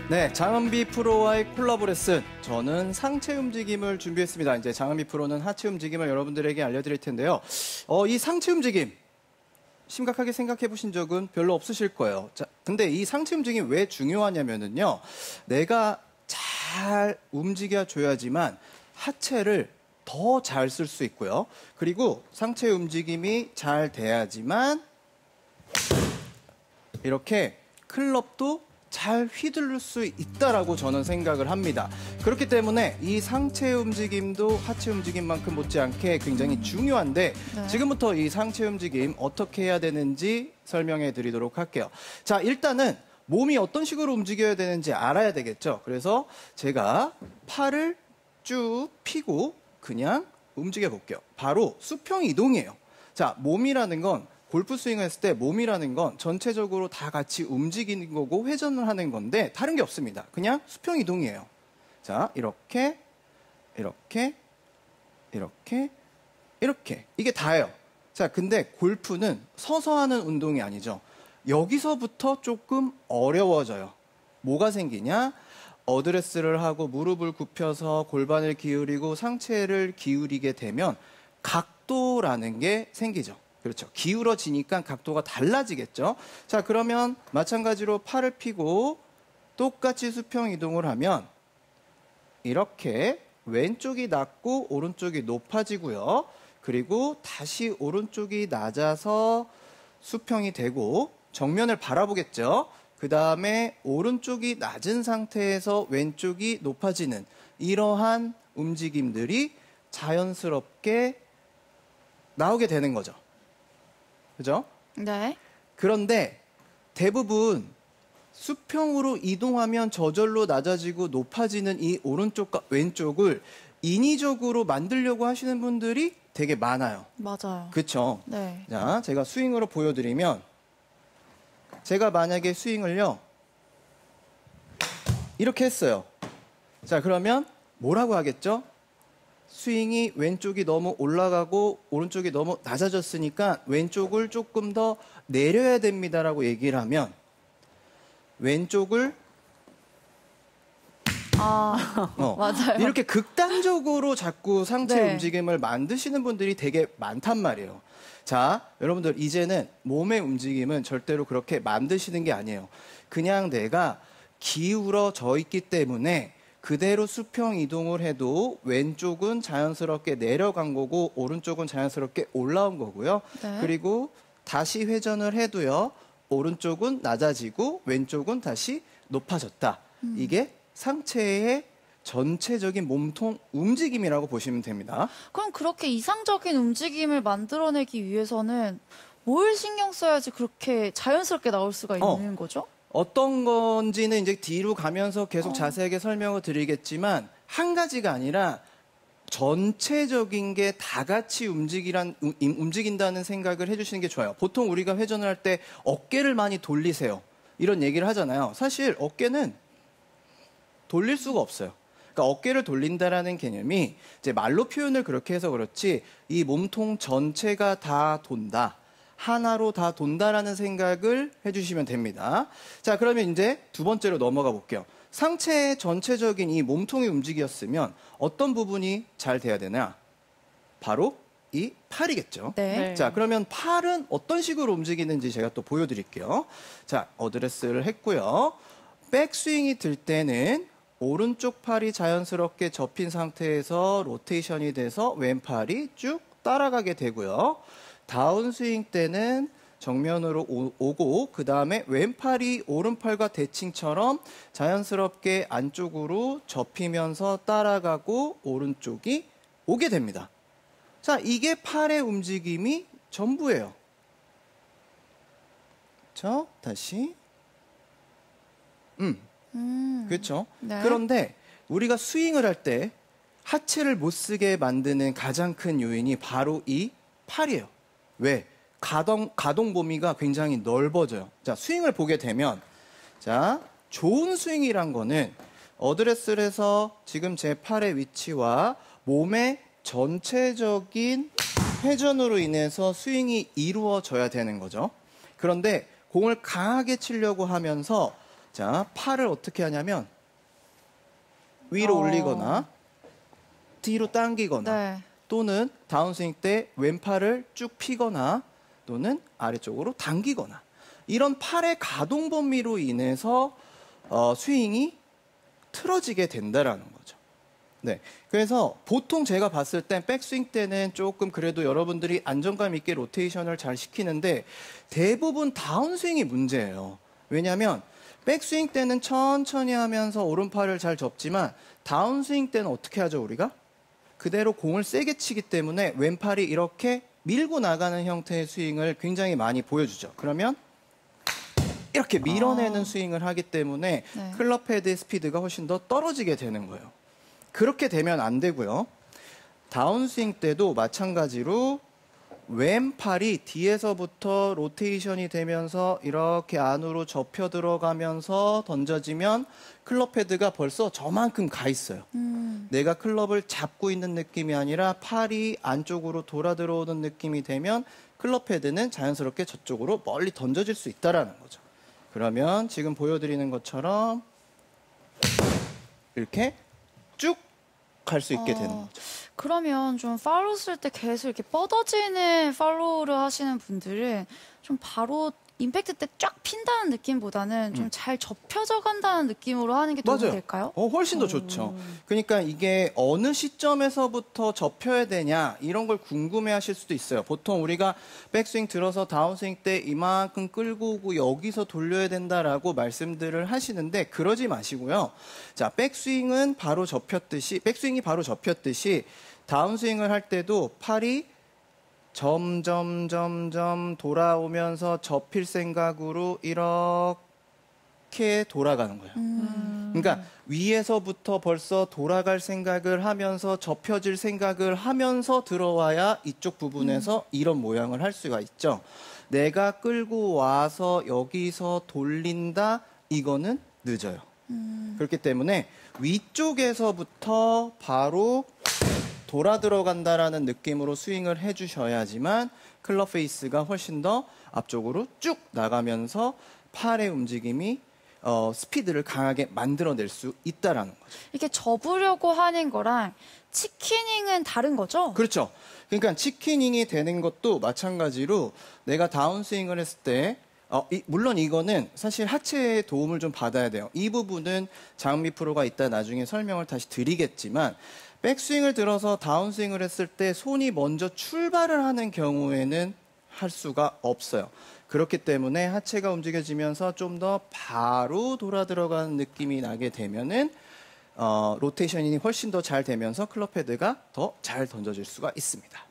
네, 장은비 프로와의 콜라보 레슨. 저는 상체 움직임을 준비했습니다. 이제 장은비 프로는 하체 움직임을 여러분들에게 알려드릴 텐데요. 이 상체 움직임 심각하게 생각해 보신 적은 별로 없으실 거예요. 자, 근데 이 상체 움직임이 왜 중요하냐면요. 내가 잘 움직여줘야지만 하체를 더 잘 쓸 수 있고요. 그리고 상체 움직임이 잘 돼야지만 이렇게 클럽도 잘 휘두를 수 있다라고 저는 생각을 합니다. 그렇기 때문에 이 상체 움직임도 하체 움직임만큼 못지않게 굉장히 중요한데 네. 지금부터 이 상체 움직임 어떻게 해야 되는지 설명해 드리도록 할게요. 자, 일단은 몸이 어떤 식으로 움직여야 되는지 알아야 되겠죠. 그래서 제가 팔을 쭉 펴고 그냥 움직여 볼게요. 바로 수평 이동이에요. 자, 몸이라는 건 골프 스윙을 했을 때 몸이라는 건 전체적으로 다 같이 움직이는 거고 회전을 하는 건데 다른 게 없습니다. 그냥 수평 이동이에요. 자, 이렇게, 이렇게, 이렇게, 이렇게. 이게 다예요. 자, 근데 골프는 서서 하는 운동이 아니죠. 여기서부터 조금 어려워져요. 뭐가 생기냐? 어드레스를 하고 무릎을 굽혀서 골반을 기울이고 상체를 기울이게 되면 각도라는 게 생기죠. 그렇죠. 기울어지니까 각도가 달라지겠죠. 자, 그러면 마찬가지로 팔을 펴고 똑같이 수평 이동을 하면 이렇게 왼쪽이 낮고 오른쪽이 높아지고요. 그리고 다시 오른쪽이 낮아서 수평이 되고 정면을 바라보겠죠. 그 다음에 오른쪽이 낮은 상태에서 왼쪽이 높아지는 이러한 움직임들이 자연스럽게 나오게 되는 거죠. 그죠? 네. 그런데 대부분 수평으로 이동하면 저절로 낮아지고 높아지는 이 오른쪽과 왼쪽을 인위적으로 만들려고 하시는 분들이 되게 많아요. 맞아요. 그렇죠? 네. 자, 제가 스윙으로 보여드리면 제가 만약에 스윙을요 이렇게 했어요. 자, 그러면 뭐라고 하겠죠? 스윙이 왼쪽이 너무 올라가고 오른쪽이 너무 낮아졌으니까 왼쪽을 조금 더 내려야 됩니다라고 얘기를 하면 왼쪽을 맞아요. 이렇게 극단적으로 자꾸 상체 네. 움직임을 만드시는 분들이 되게 많단 말이에요. 자, 여러분들 이제는 몸의 움직임은 절대로 그렇게 만드시는 게 아니에요. 그냥 내가 기울어져 있기 때문에 그대로 수평 이동을 해도 왼쪽은 자연스럽게 내려간 거고 오른쪽은 자연스럽게 올라온 거고요. 네. 그리고 다시 회전을 해도요. 오른쪽은 낮아지고 왼쪽은 다시 높아졌다. 이게 상체의 전체적인 몸통 움직임이라고 보시면 됩니다. 그럼 그렇게 이상적인 움직임을 만들어내기 위해서는 뭘 신경 써야지 그렇게 자연스럽게 나올 수가 있는 거죠? 어떤 건지는 이제 뒤로 가면서 계속 자세하게 설명을 드리겠지만 한 가지가 아니라 전체적인 게 다 같이 움직인다는 생각을 해주시는 게 좋아요. 보통 우리가 회전을 할 때 어깨를 많이 돌리세요. 이런 얘기를 하잖아요. 사실 어깨는 돌릴 수가 없어요. 그러니까 어깨를 돌린다라는 개념이 이제 말로 표현을 그렇게 해서 그렇지 이 몸통 전체가 다 돈다. 하나로 다 돈다라는 생각을 해주시면 됩니다. 자, 그러면 이제 두 번째로 넘어가 볼게요. 상체의 전체적인 이 몸통이 움직였으면 어떤 부분이 잘 돼야 되나? 바로 이 팔이겠죠. 네. 자, 그러면 팔은 어떤 식으로 움직이는지 제가 또 보여드릴게요. 자, 어드레스를 했고요. 백스윙이 들 때는 오른쪽 팔이 자연스럽게 접힌 상태에서 로테이션이 돼서 왼팔이 쭉 따라가게 되고요. 다운스윙 때는 정면으로 오고 그 다음에 왼팔이 오른팔과 대칭처럼 자연스럽게 안쪽으로 접히면서 따라가고 오른쪽이 오게 됩니다. 자, 이게 팔의 움직임이 전부예요. 자, 다시 그렇죠. 네. 그런데 우리가 스윙을 할 때 하체를 못 쓰게 만드는 가장 큰 요인이 바로 이 팔이에요. 왜? 가동 범위가 굉장히 넓어져요. 자, 스윙을 보게 되면 자, 좋은 스윙이란 거는 어드레스를 해서 지금 제 팔의 위치와 몸의 전체적인 회전으로 인해서 스윙이 이루어져야 되는 거죠. 그런데 공을 강하게 치려고 하면서 자, 팔을 어떻게 하냐면 위로 올리거나 뒤로 당기거나 네. 또는 다운스윙 때 왼팔을 쭉 펴거나 또는 아래쪽으로 당기거나 이런 팔의 가동 범위로 인해서 스윙이 틀어지게 된다라는 거죠. 네. 그래서 보통 제가 봤을 땐 백스윙 때는 조금 그래도 여러분들이 안정감 있게 로테이션을 잘 시키는데 대부분 다운스윙이 문제예요. 왜냐하면 백스윙 때는 천천히 하면서 오른팔을 잘 접지만 다운스윙 때는 어떻게 하죠, 우리가? 그대로 공을 세게 치기 때문에 왼팔이 이렇게 밀고 나가는 형태의 스윙을 굉장히 많이 보여주죠. 그러면 이렇게 밀어내는 스윙을 하기 때문에 네. 클럽 헤드의 스피드가 훨씬 더 떨어지게 되는 거예요. 그렇게 되면 안 되고요. 다운스윙 때도 마찬가지로 왼팔이 뒤에서부터 로테이션이 되면서 이렇게 안으로 접혀 들어가면서 던져지면 클럽 헤드가 벌써 저만큼 가 있어요. 내가 클럽을 잡고 있는 느낌이 아니라 팔이 안쪽으로 돌아 들어오는 느낌이 되면 클럽 헤드는 자연스럽게 저쪽으로 멀리 던져질 수 있다라는 거죠. 그러면 지금 보여드리는 것처럼 이렇게 쭉 갈 수 있게 되는 거죠. 그러면 좀 팔로우 쓸 때 계속 이렇게 뻗어지는 팔로우를 하시는 분들은 좀 바로 임팩트 때 쫙 핀다는 느낌보다는 좀 잘 접혀져 간다는 느낌으로 하는 게 도움이 맞아요. 될까요? 훨씬 더 좋죠. 그러니까 이게 어느 시점에서부터 접혀야 되냐 이런 걸 궁금해하실 수도 있어요. 보통 우리가 백스윙 들어서 다운스윙 때 이만큼 끌고 오고 여기서 돌려야 된다라고 말씀들을 하시는데 그러지 마시고요. 자, 백스윙이 바로 접혔듯이 다운스윙을 할 때도 팔이 점점 돌아오면서 접힐 생각으로 이렇게 돌아가는 거예요. 그러니까 위에서부터 벌써 돌아갈 생각을 하면서 접혀질 생각을 하면서 들어와야 이쪽 부분에서 이런 모양을 할 수가 있죠. 내가 끌고 와서 여기서 돌린다, 이거는 늦어요. 그렇기 때문에 위쪽에서부터 바로 돌아 들어간다라는 느낌으로 스윙을 해주셔야지만 클럽 페이스가 훨씬 더 앞쪽으로 쭉 나가면서 팔의 움직임이 스피드를 강하게 만들어낼 수 있다라는 거죠. 이렇게 접으려고 하는 거랑 치키닝은 다른 거죠? 그렇죠. 그러니까 치키닝이 되는 것도 마찬가지로 내가 다운스윙을 했을 때 물론 이거는 사실 하체의 도움을 좀 받아야 돼요. 이 부분은 장미 프로가 이따 나중에 설명을 다시 드리겠지만 백스윙을 들어서 다운스윙을 했을 때 손이 먼저 출발을 하는 경우에는 할 수가 없어요. 그렇기 때문에 하체가 움직여지면서 좀 더 바로 돌아 들어가는 느낌이 나게 되면은 로테이션이 훨씬 더 잘 되면서 클럽 헤드가 더 잘 던져질 수가 있습니다.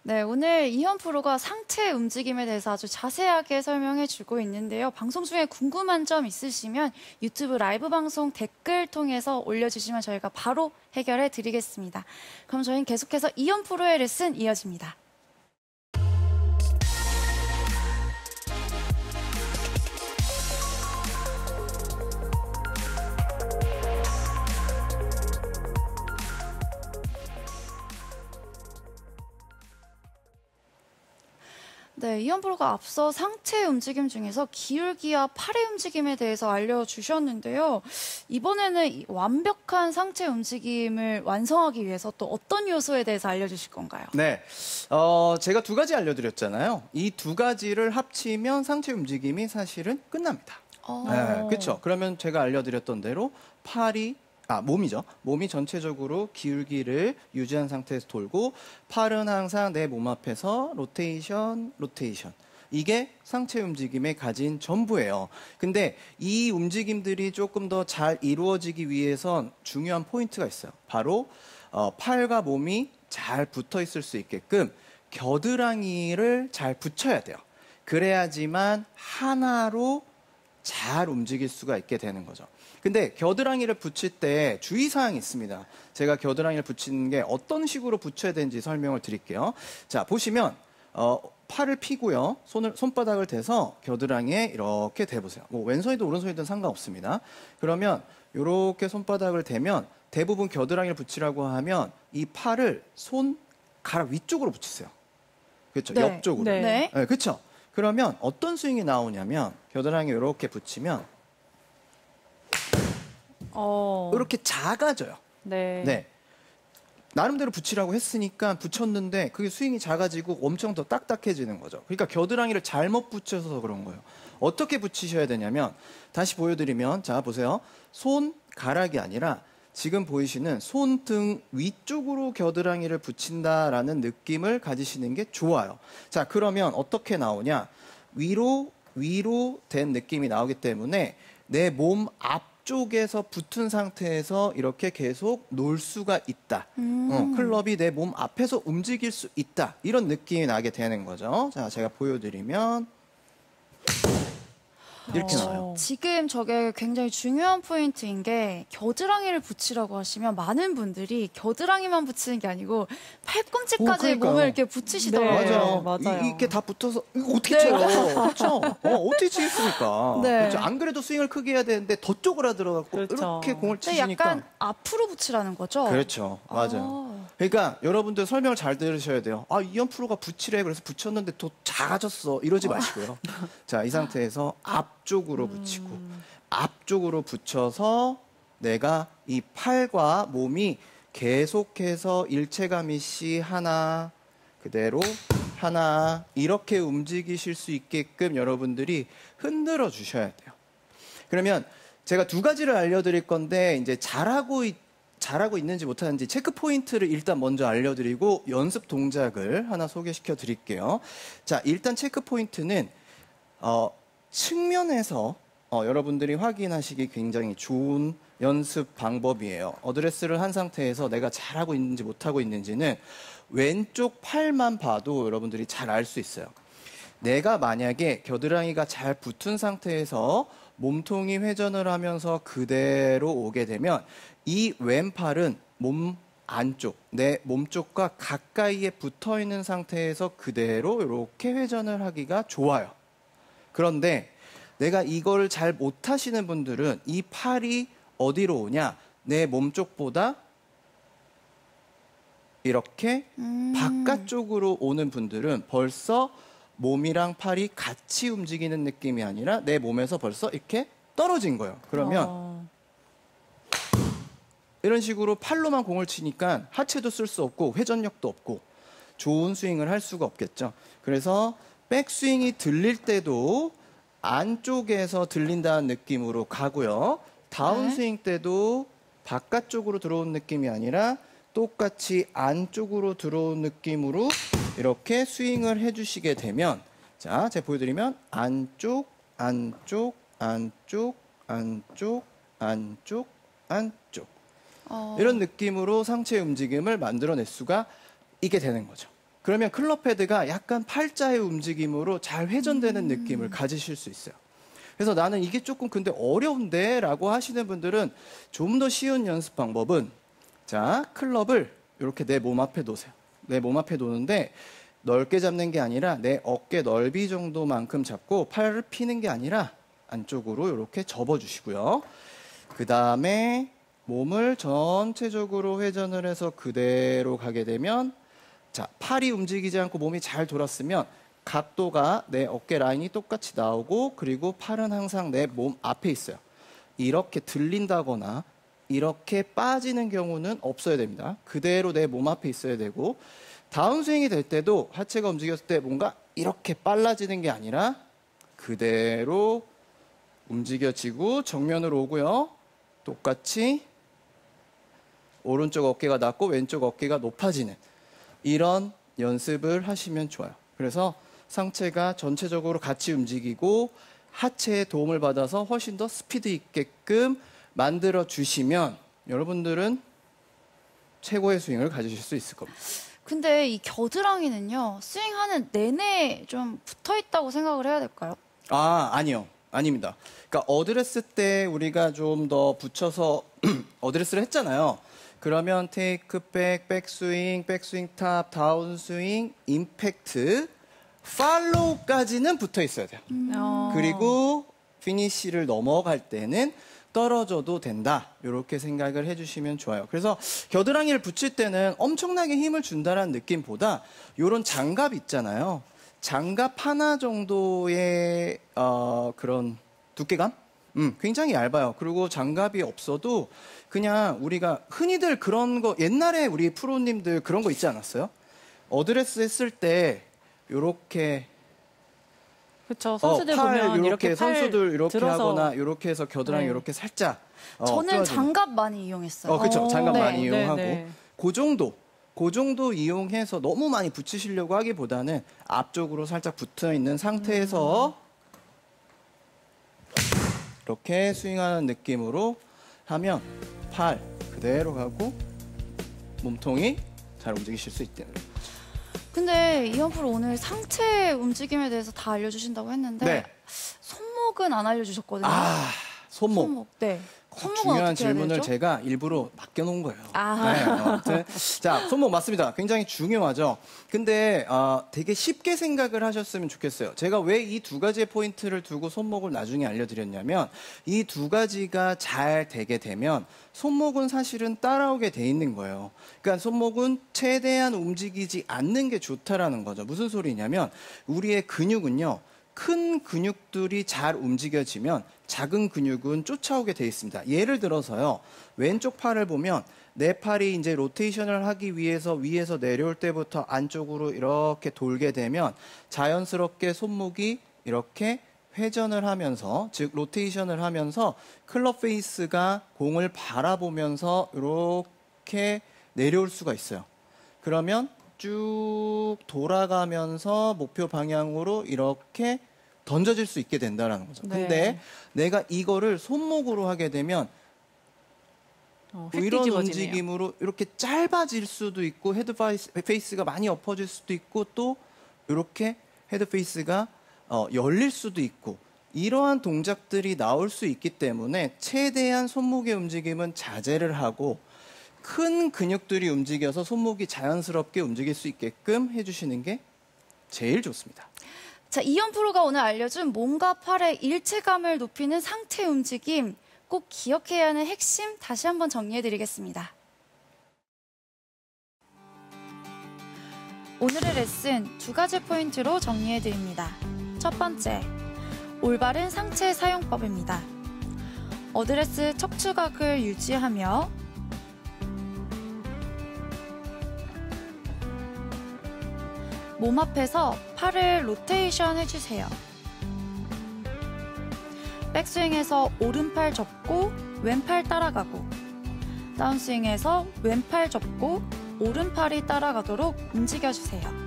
네, 오늘 이현 프로가 상체 움직임에 대해서 아주 자세하게 설명해 주고 있는데요. 방송 중에 궁금한 점 있으시면 유튜브 라이브 방송 댓글 통해서 올려주시면 저희가 바로 해결해 드리겠습니다. 그럼 저희는 계속해서 이현 프로의 레슨 이어집니다. 네, 이현 프로가 앞서 상체 움직임 중에서 기울기와 팔의 움직임에 대해서 알려주셨는데요. 이번에는 이 완벽한 상체 움직임을 완성하기 위해서 또 어떤 요소에 대해서 알려주실 건가요? 네, 제가 두 가지 알려드렸잖아요. 이 두 가지를 합치면 상체 움직임이 사실은 끝납니다. 네, 그렇죠. 그러면 제가 알려드렸던 대로 몸이죠. 몸이 전체적으로 기울기를 유지한 상태에서 돌고 팔은 항상 내 몸 앞에서 로테이션. 이게 상체 움직임에 가진 전부예요. 근데 이 움직임들이 조금 더 잘 이루어지기 위해선 중요한 포인트가 있어요. 바로 팔과 몸이 잘 붙어 있을 수 있게끔 겨드랑이를 잘 붙여야 돼요. 그래야지만 하나로 잘 움직일 수가 있게 되는 거죠. 근데 겨드랑이를 붙일 때 주의사항이 있습니다. 제가 겨드랑이를 붙이는 게 어떤 식으로 붙여야 되는지 설명을 드릴게요. 자, 보시면 팔을 펴고요. 손바닥을 대서 겨드랑이에 이렇게 대보세요. 뭐 왼손이든 오른손이든 상관없습니다. 그러면 이렇게 손바닥을 대면 대부분 겨드랑이를 붙이라고 하면 이 팔을 손가락 위쪽으로 붙이세요. 그렇죠? 네. 옆쪽으로. 네. 네, 그렇죠? 그러면 어떤 스윙이 나오냐면 겨드랑이 이렇게 붙이면 이렇게 작아져요. 네. 네. 나름대로 붙이라고 했으니까 붙였는데 그게 스윙이 작아지고 엄청 더 딱딱해지는 거죠. 그러니까 겨드랑이를 잘못 붙여서 그런 거예요. 어떻게 붙이셔야 되냐면 다시 보여드리면 자 보세요. 손가락이 아니라 지금 보이시는 손등 위쪽으로 겨드랑이를 붙인다라는 느낌을 가지시는 게 좋아요. 자 그러면 어떻게 나오냐. 위로 된 느낌이 나오기 때문에 내 몸 앞쪽에서 붙은 상태에서 이렇게 계속 놀 수가 있다. 클럽이 내 몸 앞에서 움직일 수 있다. 이런 느낌이 나게 되는 거죠. 자, 제가 보여드리면 이렇게 나와요. 지금 저게 굉장히 중요한 포인트인 게 겨드랑이를 붙이라고 하시면 많은 분들이 겨드랑이만 붙이는 게 아니고 팔꿈치까지 그러니까요. 몸을 이렇게 붙이시더라고요. 맞아요. 이게 다 붙어서 이거 어떻게 쳐요? 그렇죠? 어떻게 치겠습니까? 네. 그렇죠? 안 그래도 스윙을 크게 해야 되는데 더 쪼그라들어갖고 그렇죠. 이렇게 공을 근데 치시니까 약간 앞으로 붙이라는 거죠? 그렇죠. 맞아요. 그러니까 여러분들 설명을 잘 들으셔야 돼요. 아, 이현 프로가 붙이래. 그래서 붙였는데 더 작아졌어. 이러지 마시고요. 자, 이 상태에서 앞쪽으로 붙이고 앞쪽으로 붙여서 내가 이 팔과 몸이 계속해서 일체감이 씨 하나 그대로 하나 이렇게 움직이실 수 있게끔 여러분들이 흔들어 주셔야 돼요. 그러면 제가 두 가지를 알려드릴 건데 이제 잘하고 있는지 못하는지 체크 포인트를 일단 먼저 알려드리고 연습 동작을 하나 소개시켜 드릴게요. 자, 일단 체크 포인트는 측면에서 여러분들이 확인하시기 굉장히 좋은 연습 방법이에요. 어드레스를 한 상태에서 내가 잘하고 있는지 못하고 있는지는 왼쪽 팔만 봐도 여러분들이 잘 알 수 있어요. 내가 만약에 겨드랑이가 잘 붙은 상태에서 몸통이 회전을 하면서 그대로 오게 되면 이 왼팔은 몸 안쪽, 내 몸쪽과 가까이에 붙어 있는 상태에서 그대로 이렇게 회전을 하기가 좋아요. 그런데 내가 이거를 잘 못하시는 분들은 이 팔이 어디로 오냐? 내 몸쪽보다 이렇게 바깥쪽으로 오는 분들은 벌써 몸이랑 팔이 같이 움직이는 느낌이 아니라 내 몸에서 벌써 이렇게 떨어진 거예요. 그러면 이런 식으로 팔로만 공을 치니까 하체도 쓸 수 없고 회전력도 없고 좋은 스윙을 할 수가 없겠죠. 그래서 백스윙이 들릴 때도 안쪽에서 들린다는 느낌으로 가고요. 다운스윙 때도 바깥쪽으로 들어온 느낌이 아니라 똑같이 안쪽으로 들어온 느낌으로 이렇게 스윙을 해주시게 되면 자, 제가 보여드리면 안쪽, 안쪽, 안쪽, 안쪽, 안쪽, 안쪽 이런 느낌으로 상체 움직임을 만들어낼 수가 있게 되는 거죠. 그러면 클럽 헤드가 약간 팔자의 움직임으로 잘 회전되는 느낌을 가지실 수 있어요. 그래서 나는 이게 조금 근데 어려운데 라고 하시는 분들은 좀 더 쉬운 연습 방법은 자, 클럽을 이렇게 내 몸 앞에 놓으세요. 내 몸 앞에 놓는데 넓게 잡는 게 아니라 내 어깨 넓이 정도만큼 잡고 팔을 피는 게 아니라 안쪽으로 이렇게 접어주시고요. 그 다음에 몸을 전체적으로 회전을 해서 그대로 가게 되면 자, 팔이 움직이지 않고 몸이 잘 돌았으면 각도가 내 어깨 라인이 똑같이 나오고 그리고 팔은 항상 내 몸 앞에 있어요. 이렇게 들린다거나 이렇게 빠지는 경우는 없어야 됩니다. 그대로 내 몸 앞에 있어야 되고 다운스윙이 될 때도 하체가 움직였을 때 뭔가 이렇게 빨라지는 게 아니라 그대로 움직여지고 정면으로 오고요. 똑같이 오른쪽 어깨가 낮고 왼쪽 어깨가 높아지는 이런 연습을 하시면 좋아요. 그래서 상체가 전체적으로 같이 움직이고 하체의 도움을 받아서 훨씬 더 스피드 있게끔 만들어 주시면 여러분들은 최고의 스윙을 가지실 수 있을 겁니다. 근데 이 겨드랑이는요, 스윙하는 내내 좀 붙어 있다고 생각을 해야 될까요? 아, 아니요. 아닙니다. 그러니까 어드레스 때 우리가 좀 더 붙여서 어드레스를 했잖아요. 그러면 테이크 백, 백스윙, 백스윙 탑, 다운스윙, 임팩트, 팔로우까지는 붙어 있어야 돼요. 그리고 피니쉬를 넘어갈 때는 떨어져도 된다. 이렇게 생각을 해주시면 좋아요. 그래서 겨드랑이를 붙일 때는 엄청나게 힘을 준다는 느낌보다 이런 장갑 있잖아요. 장갑 하나 정도의 그런 두께감? 굉장히 얇아요. 그리고 장갑이 없어도 그냥 우리가 흔히들 그런 거 옛날에 우리 프로님들 그런 거 있지 않았어요? 어드레스 했을 때 요렇게 그렇죠. 선수들 팔 보면 이렇게 선수들 이렇게 들어서. 하거나 이렇게 해서 겨드랑이 네. 이렇게 살짝 저는 뚫어주는. 장갑 많이 이용했어요. 그렇죠. 장갑 네. 많이 이용하고 네. 그 정도 이용해서 너무 많이 붙이시려고 하기보다는 앞쪽으로 살짝 붙어 있는 상태에서 이렇게 스윙하는 느낌으로 하면 팔 그대로 가고 몸통이 잘 움직이실 수 있대요. 근데 이현 프로 오늘 상체 움직임에 대해서 다 알려주신다고 했는데 네. 손목은 안 알려주셨거든요. 손목. 네. 손목은 중요한 어떻게 해야 질문을 되죠? 제가 일부러 맡겨놓은 거예요. 아. 네, 아무튼 자 손목 맞습니다. 굉장히 중요하죠. 근데 되게 쉽게 생각을 하셨으면 좋겠어요. 제가 왜 이 두 가지의 포인트를 두고 손목을 나중에 알려드렸냐면 이 두 가지가 잘 되게 되면 손목은 사실은 따라오게 돼 있는 거예요. 그러니까 손목은 최대한 움직이지 않는 게 좋다라는 거죠. 무슨 소리냐면 우리의 근육은요. 큰 근육들이 잘 움직여지면 작은 근육은 쫓아오게 돼 있습니다. 예를 들어서요. 왼쪽 팔을 보면 내 팔이 이제 로테이션을 하기 위해서 위에서 내려올 때부터 안쪽으로 이렇게 돌게 되면 자연스럽게 손목이 이렇게 회전을 하면서 즉 로테이션을 하면서 클럽 페이스가 공을 바라보면서 이렇게 내려올 수가 있어요. 그러면 쭉 돌아가면서 목표 방향으로 이렇게 던져질 수 있게 된다는 거죠. 네. 근데 내가 이거를 손목으로 하게 되면 획 이런 뒤집어지네요. 움직임으로 이렇게 짧아질 수도 있고 헤드 페이스가 많이 엎어질 수도 있고 또 이렇게 헤드 페이스가 열릴 수도 있고 이러한 동작들이 나올 수 있기 때문에 최대한 손목의 움직임은 자제를 하고 큰 근육들이 움직여서 손목이 자연스럽게 움직일 수 있게끔 해주시는 게 제일 좋습니다. 자, 이현 프로가 오늘 알려준 몸과 팔의 일체감을 높이는 상체 움직임 꼭 기억해야 하는 핵심 다시 한번 정리해드리겠습니다. 오늘의 레슨 두 가지 포인트로 정리해드립니다. 첫 번째, 올바른 상체 사용법입니다. 어드레스 척추각을 유지하며 몸 앞에서 팔을 로테이션 해주세요. 백스윙에서 오른팔 접고 왼팔 따라가고 다운스윙에서 왼팔 접고 오른팔이 따라가도록 움직여주세요.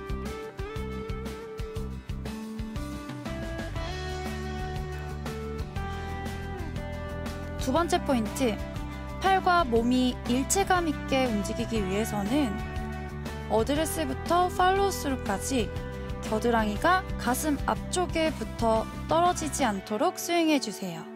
두 번째 포인트, 팔과 몸이 일체감 있게 움직이기 위해서는 어드레스부터 팔로우스루까지 겨드랑이가 가슴 앞쪽에 붙어 떨어지지 않도록 스윙해주세요.